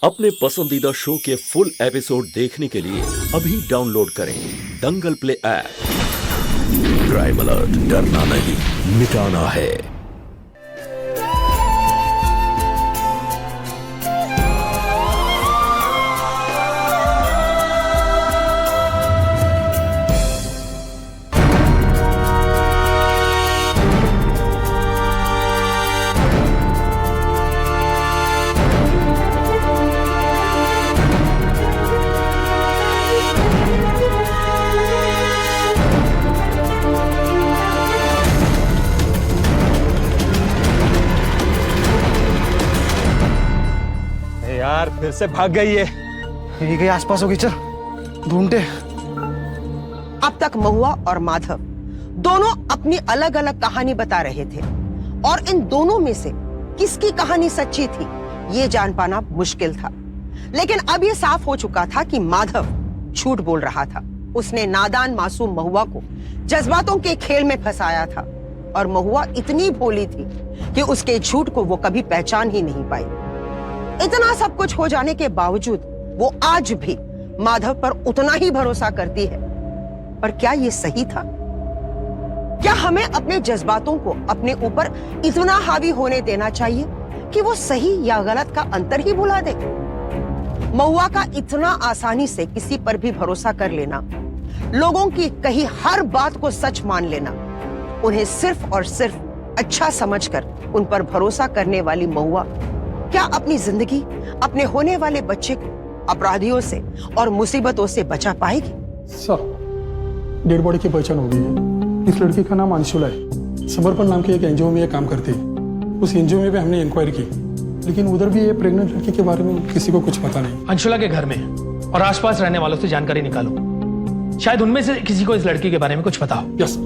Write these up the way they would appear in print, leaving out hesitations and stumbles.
अपने पसंदीदा शो के फुल एपिसोड देखने के लिए अभी डाउनलोड करें दंगल प्ले ऐप। क्राइम अलर्ट, डरना नहीं, मिटाना है। यार फिर से भाग गई है। यही कहीं आसपास होगी, चल ढूंढते। अब तक महुआ और माधव दोनों अपनी अलग अलग कहानी बता रहे थे और इन दोनों में से किसकी कहानी सच्ची थी ये जान पाना मुश्किल था। लेकिन अब ये साफ हो चुका था कि माधव झूठ बोल रहा था। उसने नादान मासूम महुआ को जज्बातों के खेल में फंसाया था और महुआ इतनी भोली थी कि उसके झूठ को वो कभी पहचान ही नहीं पाई। इतना सब कुछ हो जाने के बावजूद वो आज भी माधव पर उतना ही भरोसा करती है। पर क्या ये सही था? क्या हमें अपने जज्बातों को अपने ऊपर इतना हावी होने देना चाहिए कि वो सही या गलत का अंतर ही भुला दे? महुआ का इतना आसानी से किसी पर भी भरोसा कर लेना, लोगों की कही हर बात को सच मान लेना, उन्हें सिर्फ और सिर्फ अच्छा समझकर उन पर भरोसा करने वाली महुआ क्या अपनी जिंदगी, अपने होने वाले बच्चे को अपराधियों से और मुसीबतों से बचा पाएगी? सर, डेड बॉडी की पहचान हो गई है। इस लड़की का नाम अंशुला है। समर्पण नाम के एक एनजीओ में ये काम करती है। उस एनजीओ में भी हमने इंक्वायरी की, लेकिन उधर भी ये प्रेग्नेंट लड़की के बारे में किसी को कुछ पता नहीं। अंशुला के घर में और आसपास रहने वालों से जानकारी निकालो, शायद उनमें से किसी को इस लड़की के बारे में कुछ पता हो। यस।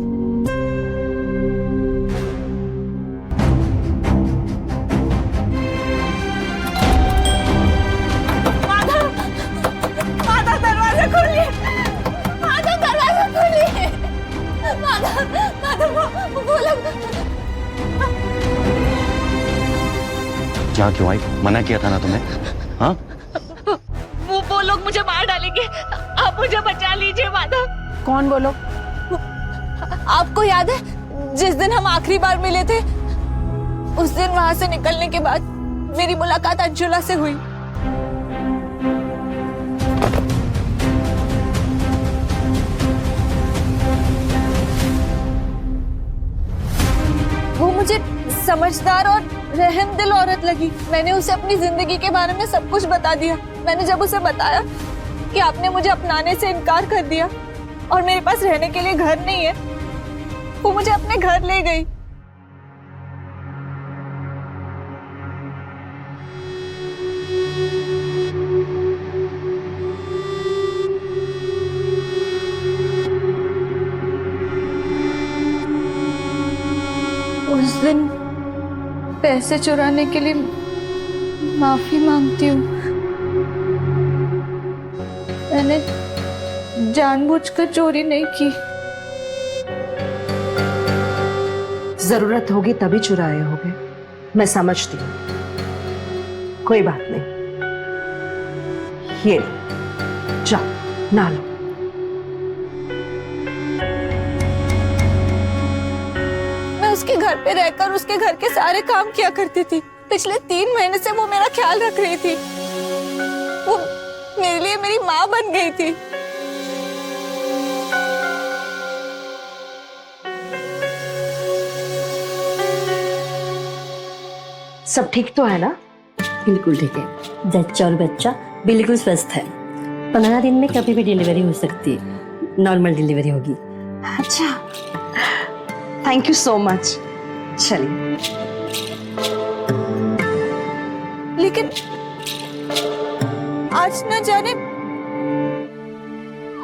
क्या क्यों आई? मना किया था ना तुम्हें? हाँ? वो लोग मुझे मार डालेंगे, आप मुझे बचा लीजिए माधव। कौन वो लोग? आपको याद है जिस दिन हम आखिरी बार मिले थे, उस दिन वहां से निकलने के बाद मेरी मुलाकात अंशुला से हुई। वो मुझे समझदार और रहमदिल औरत लगी। मैंने उसे अपनी जिंदगी के बारे में सब कुछ बता दिया। मैंने जब उसे बताया कि आपने मुझे अपनाने से इनकार कर दिया और मेरे पास रहने के लिए घर नहीं है, वो मुझे अपने घर ले गई। उस दिन पैसे चुराने के लिए माफी मांगती हूँ। मैंने जानबूझकर चोरी नहीं की। जरूरत होगी तभी चुराए होगे, मैं समझती हूँ। कोई बात नहीं, ये जाओ नहा लो। उसके घर पे रहकर उसके घर के सारे काम किया करती थी। पिछले 3 महीने से वो मेरा ख्याल रख रही थी। वो मेरे लिए मेरी माँ बन गई थी। सब ठीक तो है ना? बिल्कुल ठीक है। जच्चा और बच्चा बिल्कुल स्वस्थ है। 15 दिन में कभी भी डिलीवरी हो सकती है। नॉर्मल डिलीवरी होगी। अच्छा, थैंक यू सो मच। चलिए। लेकिन आज न जाने,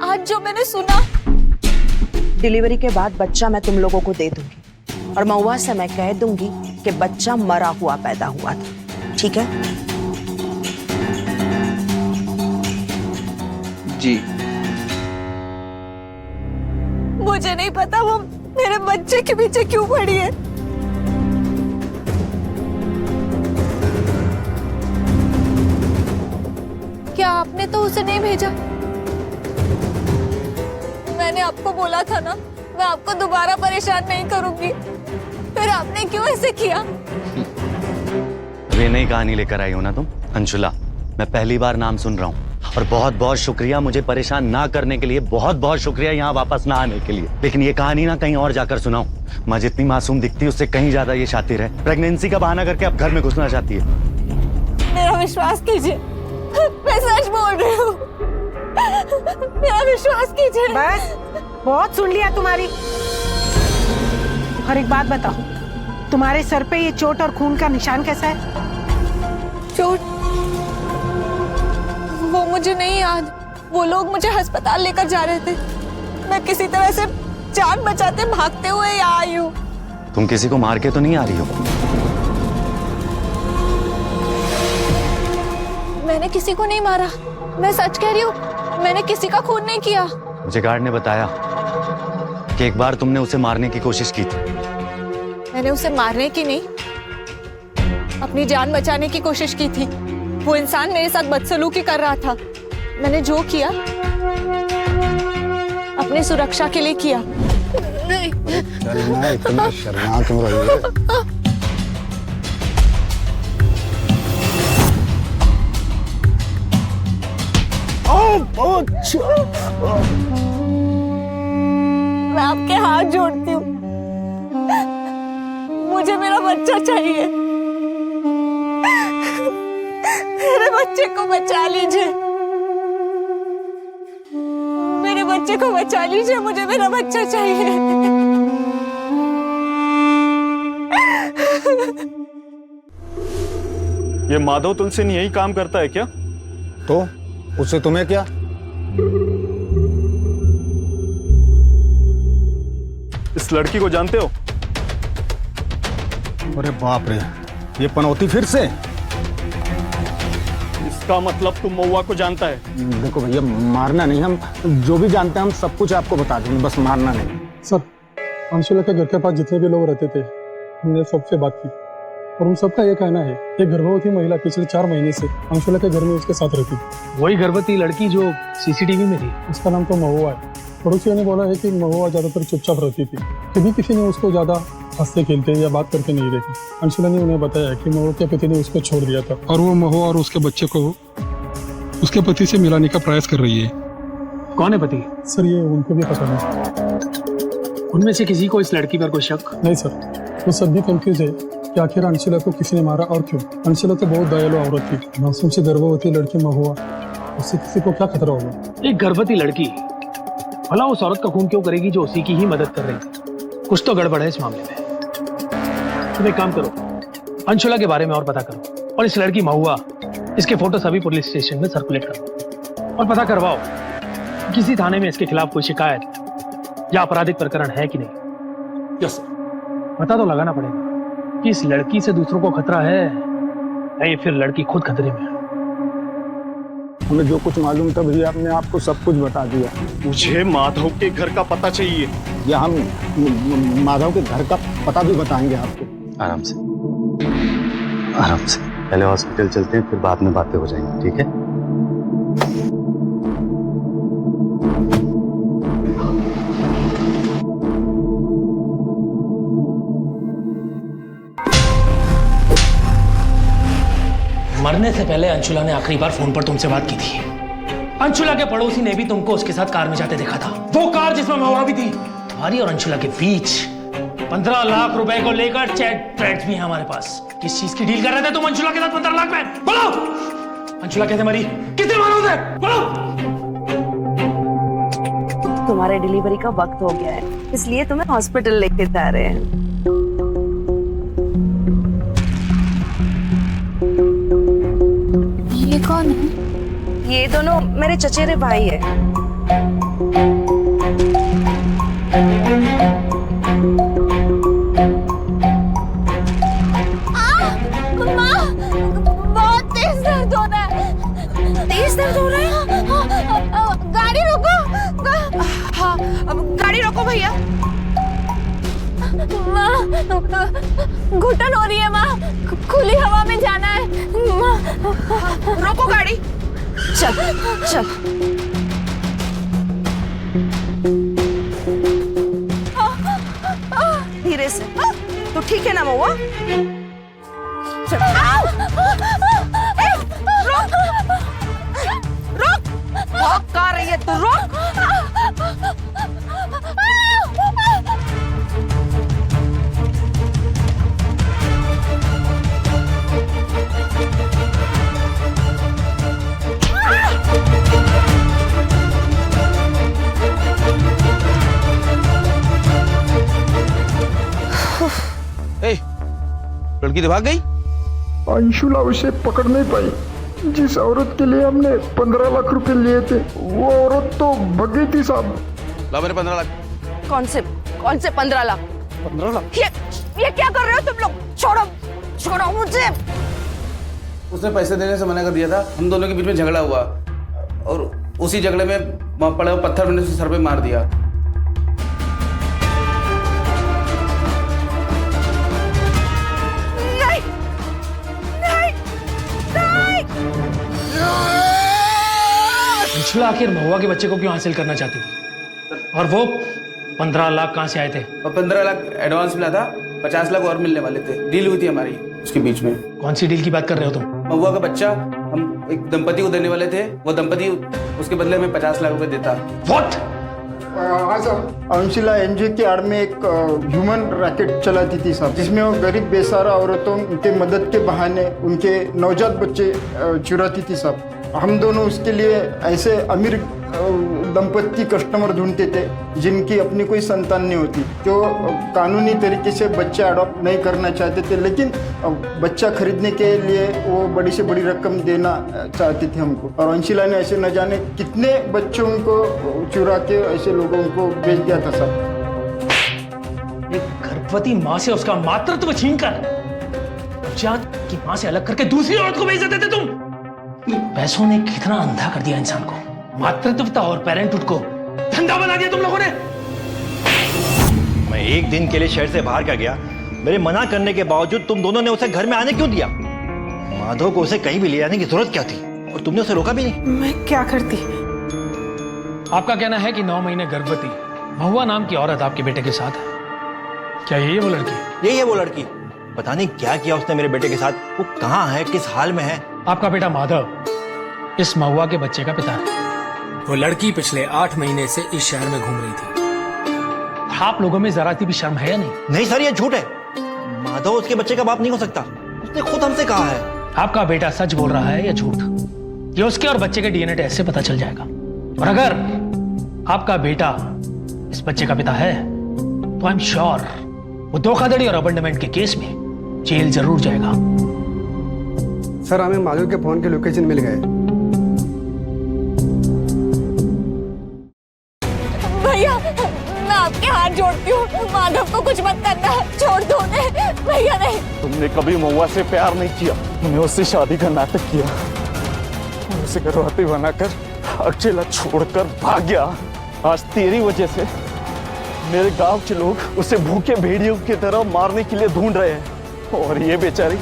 आज जो मैंने सुना, डिलीवरी के बाद बच्चा मैं तुम लोगों को दे दूंगी और महुआ से मैं कह दूंगी कि बच्चा मरा हुआ पैदा हुआ था। ठीक है? जी। मुझे नहीं पता वो मेरे बच्चे के पीछे क्यों पड़ी है। क्या आपने तो उसे नहीं भेजा? मैंने आपको बोला था ना, मैं आपको दोबारा परेशान नहीं करूंगी। फिर आपने क्यों ऐसे किया? ये नई कहानी लेकर आई हो ना तुम अंशुला? मैं पहली बार नाम सुन रहा हूँ। और बहुत बहुत शुक्रिया मुझे परेशान ना करने के लिए, बहुत बहुत शुक्रिया यहाँ वापस ना आने के लिए। लेकिन ये कहानी ना कहीं और जाकर सुनाओ। माँ जितनी मासूम दिखती है उससे कहीं ज्यादा ये शातिर है। प्रेगनेंसी का बहाना करके अब घर में घुसना चाहती है। मेरा विश्वास कीजिए, मैं सच बोल रही हूँ। मेरा विश्वास कीजिए। बस बहुत सुन लिया तुम्हारी। और एक बात बताओ, तुम्हारे सर पे ये चोट और खून का निशान कैसा है? चोट? वो मुझे नहीं याद। वो लोग मुझे अस्पताल लेकर जा रहे थे। मैं किसी तरह से जान बचाते भागते हुए यहाँ आई हूँ। तुम किसी को मार के तो नहीं आ रही हो? मैंने किसी को नहीं मारा, मैं सच कह रही हूँ। मैंने किसी का खून नहीं किया। मुझे गार्ड ने बताया कि एक बार तुमने उसे मारने की कोशिश की थी। मैंने उसे मारने की नहीं, अपनी जान बचाने की कोशिश की थी। वो इंसान मेरे साथ बदसलूकी कर रहा था। मैंने जो किया अपनी सुरक्षा के लिए किया। इतना शर्मा क्यों रही है? मैं आपके हाथ जोड़ती हूँ, मुझे मेरा बच्चा चाहिए। मेरे बच्चे को बचा लीजिए, मेरे बच्चे को बचा लीजिए। मुझे मेरा बच्चा चाहिए। ये माधव तुलसी यही काम करता है क्या? तो उससे तुम्हें क्या? इस लड़की को जानते हो? अरे बाप रे, ये पनौती फिर से? इसका मतलब तुम महुआ को जानता है? देखो भैया, मारना नहीं, हम जो भी जानते हैं हम सब कुछ आपको बता देंगे, बस मारना नहीं। सर, अंशुला के घर के पास जितने भी लोग रहते थे, हमने सबसे बात की और उन सबका ये कहना है कि गर्भवती महिला पिछले 4 महीने से अंशुला के घर में उसके साथ रहती थी। वही गर्भवती लड़की जो सीसीटीवी में थी? उसका नाम तो महुआ है। पड़ोसियों ने बोला है कि महुआ ज्यादातर चुपचाप रहती थी, कभी किसी ने उसको ज्यादा हंसते खेलते या बात करके नहीं देखी। अंशुला ने उन्हें बताया कि महुआ के पति ने उसको छोड़ दिया था और वो महुआ और उसके बच्चे को उसके पति से मिलाने का प्रयास कर रही है। कौन है पति? सर, ये उनको भी पता नहीं। उनमें से किसी को इस लड़की पर कोई शक? नहीं सर, वो सब भी कंफ्यूज है कि आखिर अंशुला को किसने मारा और क्यों। अंशुला तो बहुत दयालु औरत थी, मासूम से गर्भवती लड़की महुआ, उससे किसी को क्या खतरा होगा? एक गर्भवती लड़की भला उस औरत का खून क्यों करेगी जो उसी की ही मदद कर रही थी? कुछ तो गड़बड़ है इस मामले में। तुम एक काम करो, अंशुला के बारे में और पता करो और इस लड़की महुआ, इसके फोटो सभी पुलिस स्टेशन में सर्कुलेट करो और पता करवाओ किसी थाने में इसके खिलाफ कोई शिकायत या आपराधिक प्रकरण है कि नहीं। Yes sir. पता तो लगाना पड़ेगा कि इस लड़की से दूसरों को खतरा है या ये फिर लड़की खुद खतरे में है। हमें जो कुछ मालूम था भैया, आपने आपको सब कुछ बता दिया। मुझे माधव के घर का पता चाहिए। या हम माधव के घर का पता भी बताएंगे आपको। आराम से, आराम से। पहले हॉस्पिटल चलते हैं, फिर बाद में बातें हो जाएंगी, ठीक है? मरने से पहले अंशुला ने आखिरी बार फोन पर तुमसे बात की थी। अंशुला के पड़ोसी ने भी तुमको उसके साथ कार में जाते देखा था। वो कार जिसमें महुआ भी थी। तुम्हारी और अंशुला के बीच 15 लाख रुपए को लेकर चैट ट्रैट्स भी हैं हमारे पास। किस चीज की डील कर रहे थे तुम अंशुला के साथ 15 लाख में? बोलो! अंशुला कैसे मरी? किसने मारा उसे? बोलो! तुम्हारे डिलीवरी का वक्त हो गया है, इसलिए तुम्हें हॉस्पिटल लेके जा रहे हैं। ये कौन है? ये दोनों मेरे चचेरे भाई है। बहुत तेज दर्द हो रहा है। तेज दर्द हो रहा है? गाड़ी रोको। हाँ, गाड़ी रोको भैया। माँ, घुटन हो रही है माँ, खुली हवा में जाना है माँ। रोको गाड़ी। चल चल। धीरे से। तो ठीक है ना महुआ? चल। ए, रुक रुक, भाग कहाँ रही है तू? रुक। लड़की तो भाग गई। अंशुला उसे पकड़ नहीं पाई। जिस औरत के लिए हमने 15 लाख रुपए लिए थे वो औरत तो भग गई थी साहब। ला मेरे 15 लाख। कौन से 15 लाख? 15 लाख? ये क्या कर रहे हो तुम लोग? छोड़ो छोड़ो मुझे। उसने पैसे देने से मना कर दिया था। हम दोनों के बीच में झगड़ा हुआ और उसी झगड़े में वहां पड़े हुए पत्थर मैंने उसे सर पे मार दिया। अंशुला आखिर महुआ के बच्चे को क्यों हासिल करना चाहती थी? और वो 15 लाख कहाँ से आए थे? और 15 लाख एडवांस मिला था, 50 लाख और मिलने वाले थे। डील हुई थी हमारी उसके बीच में। कौन सी डील की बात कर रहे हो तुम? महुआ का बच्चा हम एक दंपति को देने वाले थे। वो दंपति उसके बदले में 50 लाख रुपए देता। What? हाँ साहब, अंशिला एनजीओ की आड़ में एक ह्यूमन रैकेट चलाती थी साहब, जिसमें वो गरीब बेसहारा औरतों के मदद के बहाने उनके नवजात बच्चे चुराती थी साहब। हम दोनों उसके लिए ऐसे अमीर दंपति कस्टमर ढूंढते थे जिनकी अपनी कोई संतान नहीं होती, जो कानूनी तरीके से बच्चा अडॉप्ट नहीं करना चाहते थे, लेकिन बच्चा खरीदने के लिए वो बड़ी से बड़ी रकम देना चाहते थे हमको। और अंशिला ने ऐसे न जाने कितने बच्चों को चुरा के ऐसे लोगों को बेच दिया था साहब। एक गर्भवती माँ से उसका मातृत्व छीनकर बच्चा की माँ से अलग करके दूसरी औरत को बेच देते थे तुम। पैसों ने कितना अंधा कर दिया इंसान को। मातृत्वता और पेरेंटहुड को धंधा बना दिया तुम लोगों ने। मैं एक दिन के लिए शहर से बाहर का गया, मेरे मना करने के बावजूद तुम दोनों ने उसे घर में आने क्यों दिया? माधव को उसे कहीं भी ले जाने की जरूरत क्या थी? और तुमने उसे रोका भी नहीं। मैं क्या करती? आपका कहना है कि 9 महीने गर्भवती महुआ नाम की औरत आपके बेटे के साथ है। क्या यही है वो लड़की? यही है वो लड़की। पता नहीं क्या किया उसने मेरे बेटे के साथ। वो कहाँ है, किस हाल में है? आपका बेटा माधव इस महुआ के बच्चे का पिता है। वो लड़की पिछले 8 महीने से इस शहर में घूम रही थी। आप लोगों में जरा सी भी शर्म है या नहीं? नहीं सर, ये झूठ है। माधव उसके बच्चे का बाप नहीं हो सकता। उसने खुद हमसे कहा है। आपका बेटा सच बोल रहा है या झूठ, ये उसके और बच्चे के डीएनए टेस्ट से पता चल जाएगा। और अगर आपका बेटा इस बच्चे का पिता है तो आई एम श्योर वो धोखाधड़ी और अबंडमेंट के केस में जेल जरूर जाएगा। सर, हमें माधव के फोन के लोकेशन मिल गए। भैया मैं आपके हाथ जोड़ती हूँ, माधव को कुछ मत करना, छोड़ दो उन्हें। भैया नहीं। तुमने कभी महुआ से प्यार नहीं किया, तुमने उससे शादी का नाटक किया, उसे गर्भवती बनाकर अकेला छोड़कर भाग गया। आज तेरी वजह से मेरे गांव के लोग उसे भूखे भेड़ियों की तरह मारने के लिए ढूंढ रहे हैं। और ये बेचारी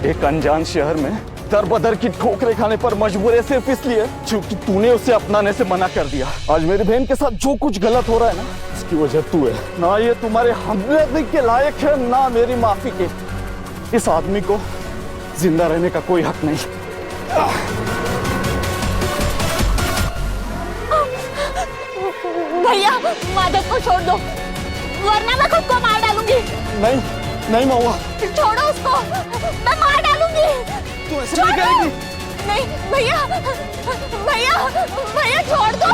एक अनजान शहर में दर बदर की ठोकरें खाने पर मजबूर है, सिर्फ इसलिए क्योंकि तूने उसे अपनाने से मना कर दिया। आज मेरी बहन के साथ जो कुछ गलत हो रहा है ना, इसकी वजह तू है। ना ये तुम्हारे हमदर्दी के लायक है, ना मेरी माफी के। इस आदमी को जिंदा रहने का कोई हक नहीं। भैया माधव को छोड़ दो, वरना मैं खुद को मार डालूंगी। नहीं नहीं महुआ, छोड़ो उसको, मैं मार डालूंगी। तू ऐसे नहीं करेगी। नहीं भैया, भैया भैया छोड़ दो।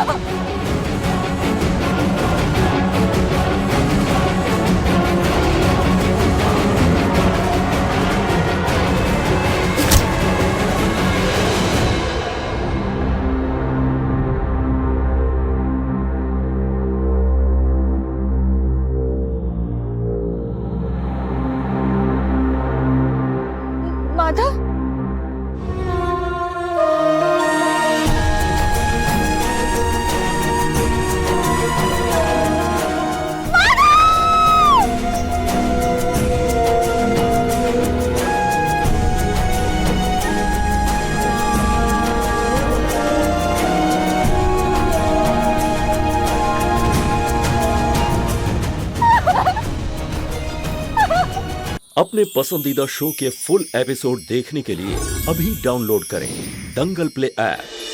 माधव, अपने पसंदीदा शो के फुल एपिसोड देखने के लिए अभी डाउनलोड करें दंगल प्ले ऐप।